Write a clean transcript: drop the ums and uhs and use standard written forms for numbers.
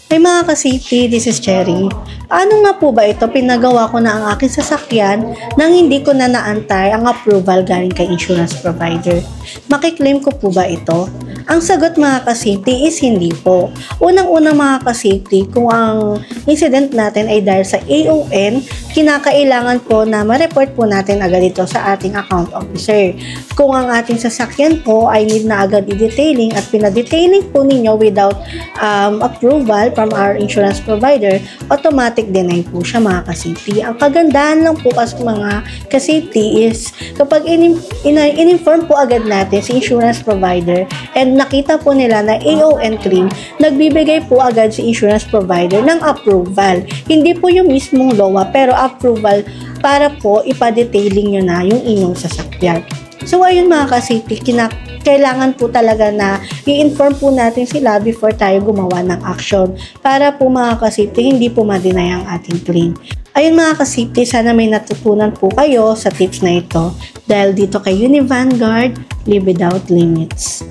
Hey mga ka-safety, this is Cherry. Ano nga po ba ito? Pinagawa ko na ang aking sasakyan nang hindi ko na naantay ang approval galing kay insurance provider. Makiklaim ko po ba ito? Ang sagot mga ka-safety is hindi po. Unang-unang mga ka-safety, kung ang incident natin ay dahil sa AON, kinakailangan po na ma-report po natin agad ito sa ating account officer. Kung ang ating sasakyan po ay need na agad i-detailing at pinadetailing po ninyo without approval from our insurance provider, automatic deny po siya mga ka-safety. Ang kagandahan lang po kasi mga ka-safety is kapag in-inform po agad natin si insurance provider and nakita po nila na AON claim, nagbibigay po agad si insurance provider ng approval. Hindi po yung mismong LOA pero approval para po ipa-detailing nyo na yung inyong sasakyan. So ayun mga ka-safety, kailangan po talaga na i-inform po natin sila before tayo gumawa ng action para po mga ka-safety hindi po ma-deny ang ating claim. Ayun mga ka-safety, sana may natutunan po kayo sa tips na ito dahil dito kay Uni Vanguard, Live Without Limits.